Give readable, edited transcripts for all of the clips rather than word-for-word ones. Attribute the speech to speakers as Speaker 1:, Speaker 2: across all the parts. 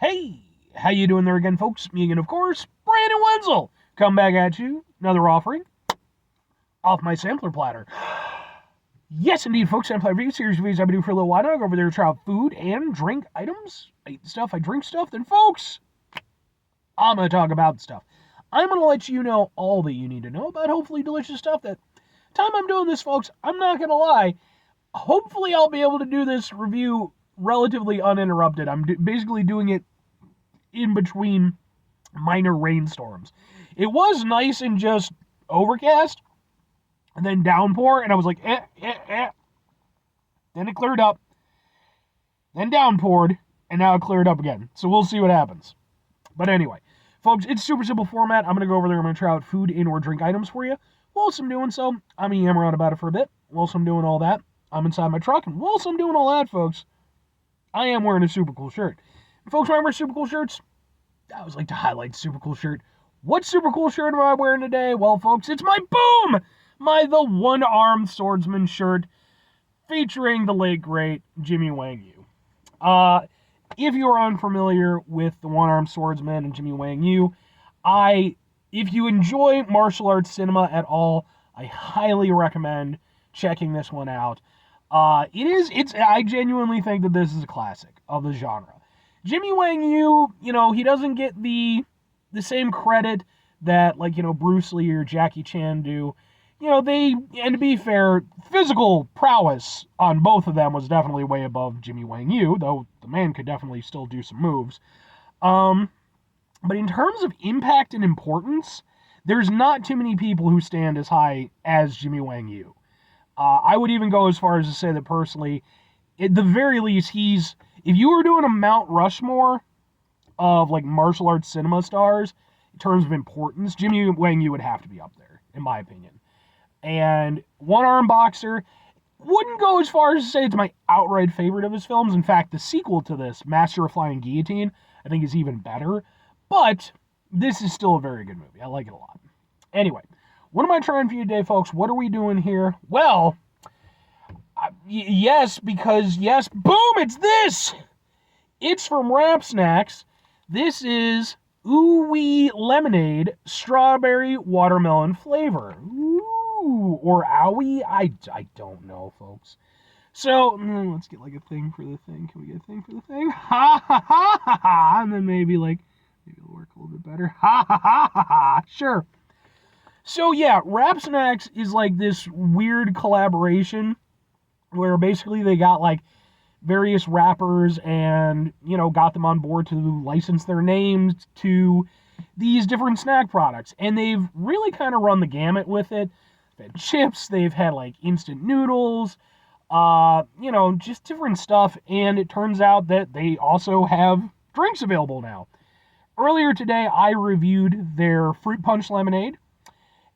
Speaker 1: Hey, how you doing there again, folks? Me again, of course, Brandon Wenzel. Come back at you, another offering off my sampler platter. Yes, indeed, folks. Sampler review series reviews I've been doing for a little while now. Go over there to try out food and drink items. I eat stuff, I drink stuff. Then, folks, I'm gonna talk about stuff. I'm gonna let you know all that you need to know about hopefully delicious stuff. That time I'm doing this, folks, I'm not gonna lie. Hopefully, I'll be able to do this review relatively uninterrupted. I'm basically doing it in between minor rainstorms. It was nice and just overcast, and then downpour, and I was like, eh, eh, eh. Then it cleared up, then downpoured, and now it cleared up again. So we'll see what happens. But anyway, folks, it's super simple format. I'm going to go over there. I'm going to try out food and or drink items for you. Whilst I'm doing so, I'm going to yammer on about it for a bit. Whilst I'm doing all that, I'm inside my truck. And whilst I'm doing all that, folks, I am wearing a super cool shirt. And folks, when I wear super cool shirts, I always like to highlight super cool shirt. What super cool shirt am I wearing today? Well, folks, it's my Boom! The one-armed swordsman shirt featuring the late, great Jimmy Wang Yu. If you are unfamiliar with the one-armed swordsman and Jimmy Wang Yu, if you enjoy martial arts cinema at all, I highly recommend checking this one out. I genuinely think that this is a classic of the genre. Jimmy Wang Yu, he doesn't get the same credit that, Bruce Lee or Jackie Chan do. And to be fair, physical prowess on both of them was definitely way above Jimmy Wang Yu, though the man could definitely still do some moves. But in terms of impact and importance, there's not too many people who stand as high as Jimmy Wang Yu. I would even go as far as to say that personally, at the very least, if you were doing a Mount Rushmore of martial arts cinema stars, in terms of importance, Jimmy Wang Yu would have to be up there, in my opinion. And one-arm boxer, wouldn't go as far as to say it's my outright favorite of his films. In fact, the sequel to this, Master of Flying Guillotine, I think is even better. But this is still a very good movie. I like it a lot. Anyway, what am I trying for you today, folks? What are we doing here? Well, yes, because yes, boom, it's this! It's from Rap Snacks. This is OOWEE Lemonade Strawberry Watermelon Flavor. Ooh, or OWEE? I don't know, folks. So, let's get a thing for the thing. Can we get a thing for the thing? Ha ha ha ha ha! And then maybe it'll work a little bit better. Ha ha ha ha ha! Sure. So yeah, Rap Snacks is this weird collaboration where basically they got various rappers and, got them on board to license their names to these different snack products. And they've really kind of run the gamut with it. They've had chips, they've had instant noodles, just different stuff. And it turns out that they also have drinks available now. Earlier today, I reviewed their Fruit Punch Lemonade.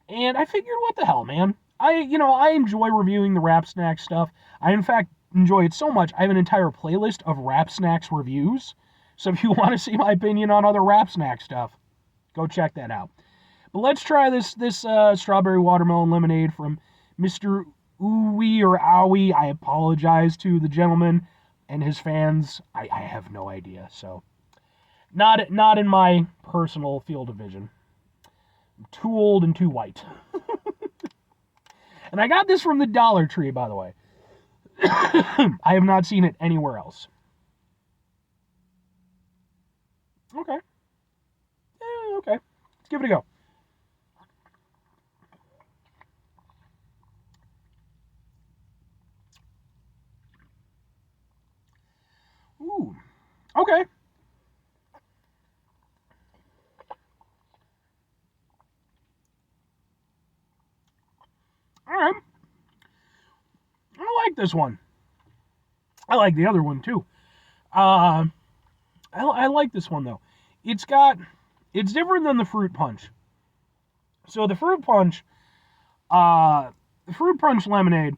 Speaker 1: And I figured, what the hell, man? I enjoy reviewing the Rap Snack stuff. I, in fact, enjoy it so much, I have an entire playlist of Rap Snacks reviews. So if you want to see my opinion on other Rap Snack stuff, go check that out. But let's try this strawberry watermelon lemonade from Mr. OOWEE or OWEE. I apologize to the gentleman and his fans. I have no idea. So, not in my personal field of vision. I'm too old and too white. And I got this from the Dollar Tree, by the way. I have not seen it anywhere else. Okay. Yeah, okay. Let's give it a go. Ooh. Okay. All right. I like this one. I like the other one too. I like this one though. It's different than the Fruit Punch. So the Fruit Punch lemonade,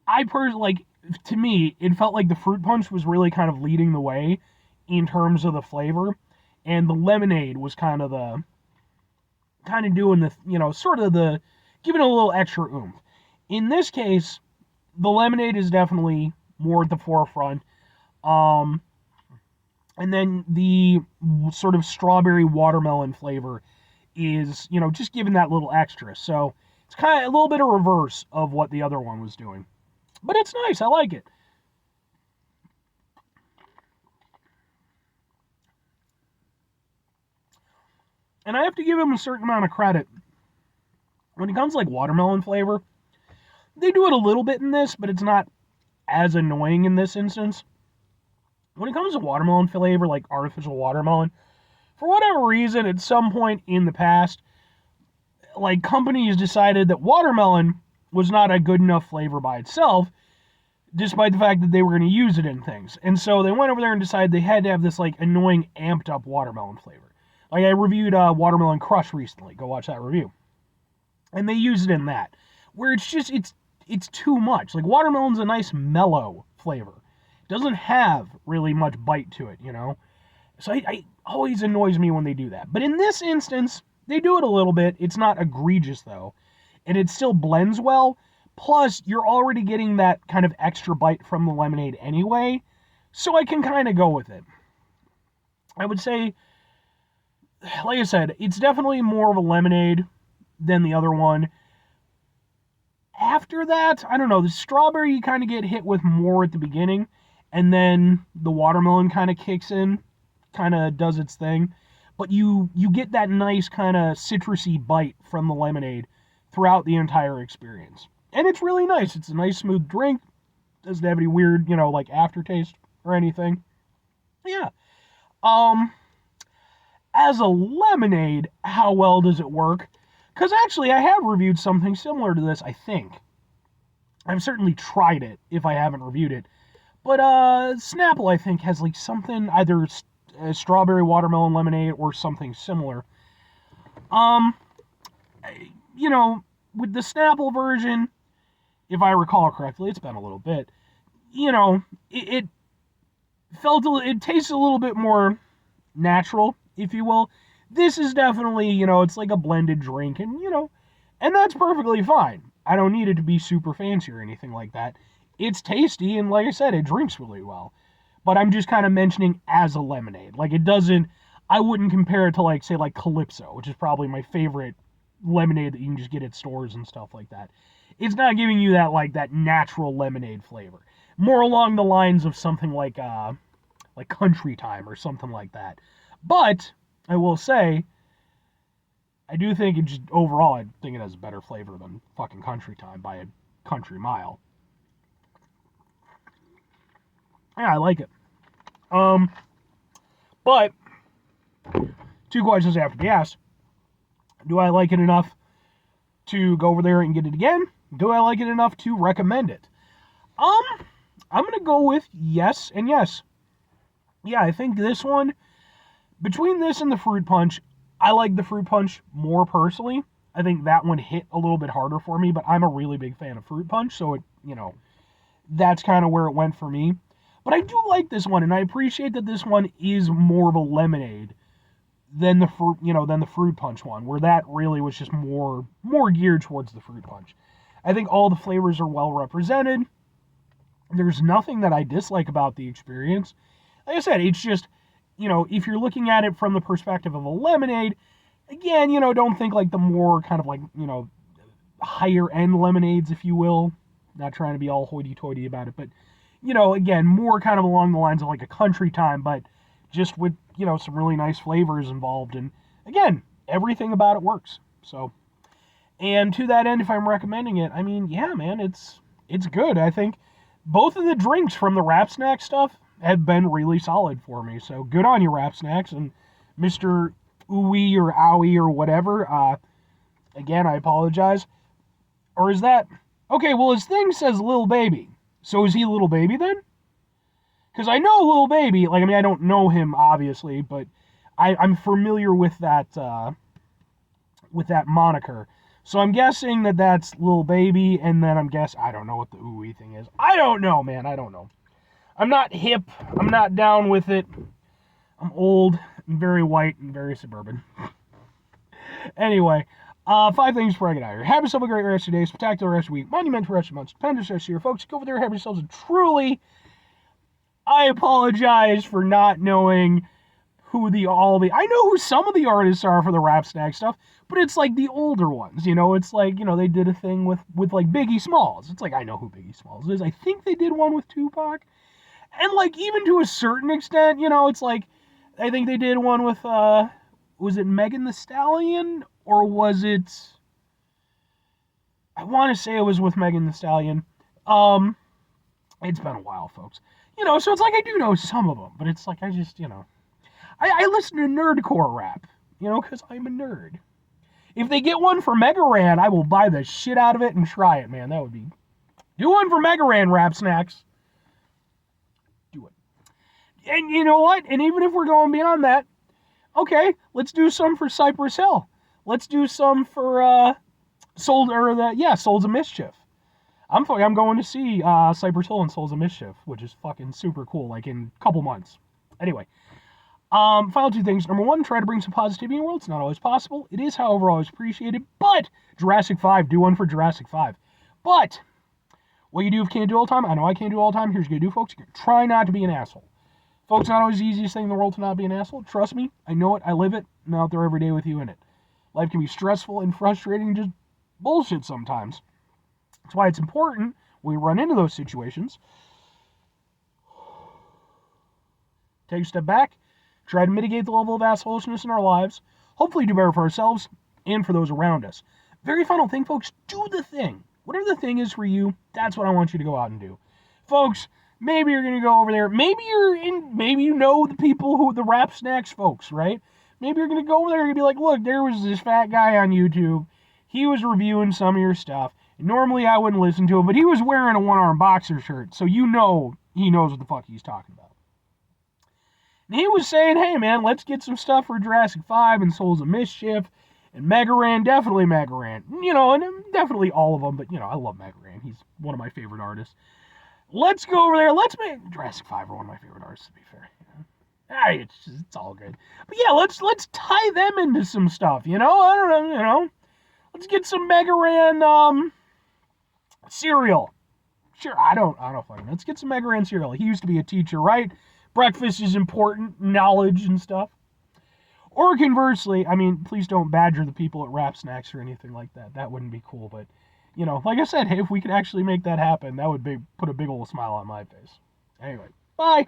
Speaker 1: I personally to me, it felt like the Fruit Punch was really kind of leading the way in terms of the flavor, and the lemonade was kind of doing the, sort of the giving it a little extra oomph. In this case, the lemonade is definitely more at the forefront. And then the sort of strawberry watermelon flavor is, just giving that little extra. So it's kind of a little bit of reverse of what the other one was doing. But it's nice. I like it. And I have to give them a certain amount of credit. When it comes to like watermelon flavor, they do it a little bit in this, but it's not as annoying in this instance. When it comes to watermelon flavor, like artificial watermelon, for whatever reason, at some point in the past, like companies decided that watermelon was not a good enough flavor by itself, despite the fact that they were going to use it in things. And so they went over there and decided they had to have this like annoying amped up watermelon flavor. Like I reviewed Watermelon Crush recently. Go watch that review. And they use it in that, where it's just it's too much. Like watermelon's a nice mellow flavor. It doesn't have really much bite to it, So I always annoys me when they do that. But in this instance, they do it a little bit. It's not egregious though, and it still blends well. Plus, you're already getting that kind of extra bite from the lemonade anyway, so I can kind of go with it. I would say, like I said, it's definitely more of a lemonade than the other one. After that, I don't know, the strawberry you kind of get hit with more at the beginning, and then the watermelon kind of kicks in, kind of does its thing. But you get that nice kind of citrusy bite from the lemonade throughout the entire experience. And it's really nice. It's a nice, smooth drink. Doesn't have any weird, like aftertaste or anything. Yeah. As a lemonade, how well does it work? Because actually, I have reviewed something similar to this, I think. I've certainly tried it, if I haven't reviewed it. But Snapple, I think, has like something, either a strawberry watermelon lemonade or something similar. With the Snapple version, if I recall correctly, it's been a little bit, it tastes a little bit more natural, if you will. This is definitely, it's like a blended drink, and, and that's perfectly fine. I don't need it to be super fancy or anything like that. It's tasty, and like I said, it drinks really well. But I'm just kind of mentioning as a lemonade. Like, I wouldn't compare it to, like, say, like Calypso, which is probably my favorite lemonade that you can just get at stores and stuff like that. It's not giving you that, like, that natural lemonade flavor. More along the lines of something like Country Time or something like that. But I will say, I do think overall, I think it has a better flavor than fucking Country Time by a country mile. Yeah, I like it. But 2 questions have to be asked. Do I like it enough to go over there and get it again? Do I like it enough to recommend it? I'm gonna go with yes and yes. Yeah, I think this one, between this and the fruit punch, I like the fruit punch more personally. I think that one hit a little bit harder for me, but I'm a really big fan of fruit punch, so that's kind of where it went for me. But I do like this one, and I appreciate that this one is more of a lemonade than the fruit punch one, where that really was just more geared towards the fruit punch. I think all the flavors are well represented. There's nothing that I dislike about the experience. Like I said, it's just, if you're looking at it from the perspective of a lemonade, again, don't think like the more kind of like, higher end lemonades, if you will. Not trying to be all hoity-toity about it, but, again, more kind of along the lines of like a Country Time, but just with, some really nice flavors involved. And again, everything about it works. So, and to that end, if I'm recommending it, I mean, yeah, man, it's good. I think both of the drinks from the Wrap Snack stuff have been really solid for me. So good on you, Wrap Snacks, and Mr. OOWEE or OWOWEE or whatever. Again, I apologize. Or is that... Okay, well, his thing says Lil Baby. So is he Lil Baby then? Because I know Lil Baby, like, I mean, I don't know him, obviously, but I'm familiar with that moniker. So I'm guessing that that's Lil Baby, and then I don't know what the OOWEE thing is. I don't know, man, I don't know. I'm not hip, I'm not down with it. I'm old, and very white, and very suburban. Anyway, 5 things before I get out of here. Have yourself a great rest of your day, spectacular rest of your week, monumental rest of your month, stupendous rest of your year. Folks, go over there, have yourselves a truly I apologize for not knowing who I know who some of the artists are for the Rap Snack stuff, but it's like the older ones, it's like, they did a thing with like Biggie Smalls. It's like, I know who Biggie Smalls is. I think they did one with Tupac. And like, even to a certain extent, it's like, I think they did one with, was it Megan Thee Stallion? Or was it, I want to say it was with Megan Thee Stallion. It's been a while, folks. So it's like, I do know some of them, but it's like, I just, I listen to nerdcore rap, because I'm a nerd. If they get one for Mega Ran, I will buy the shit out of it and try it, man. That would be... Do one for Mega Ran, Rap Snacks. Do it. And you know what? And even if we're going beyond that, okay, let's do some for Cypress Hill. Let's do some for, Souls of Mischief. I'm going to see Cypress Hill and Souls of Mischief, which is fucking super cool, like in a couple months. Anyway. Final two things. Number one, try to bring some positivity in the world. It's not always possible. It is, however, always appreciated. But Jurassic 5, do one for Jurassic 5. But what you do if you can't do all the time, I know I can't do all the time. Here's what you do, folks. Try not to be an asshole. Folks, not always the easiest thing in the world to not be an asshole. Trust me, I know it. I live it. I'm out there every day with you in it. Life can be stressful and frustrating and just bullshit sometimes. That's why it's important when we run into those situations. Take a step back. Try to mitigate the level of assholishness in our lives. Hopefully do better for ourselves and for those around us. Very final thing, folks, do the thing. Whatever the thing is for you, that's what I want you to go out and do. Folks, maybe you're going to go over there. Maybe you know the people the Rap Snacks folks, right? Maybe you're going to go over there and be like, look, there was this fat guy on YouTube. He was reviewing some of your stuff. And normally I wouldn't listen to him, but he was wearing a one-arm boxer shirt. So he knows what the fuck he's talking about. And he was saying, hey, man, let's get some stuff for Jurassic 5 and Souls of Mischief and Mega Ran, definitely Mega Ran. And definitely all of them, but, I love Mega Ran. He's one of my favorite artists. Let's go over there. Let's make Jurassic 5 are one of my favorite artists, to be fair. It's all good. But, yeah, let's tie them into some stuff, I don't know, Let's get some Mega Ran cereal. Sure, I don't fucking know. Let's get some Mega Ran cereal. He used to be a teacher, right? Breakfast is important, knowledge and stuff. Or conversely, please don't badger the people at Rap Snacks or anything like that. That wouldn't be cool. But, like I said, hey, if we could actually make that happen, that would put a big old smile on my face. Anyway, bye.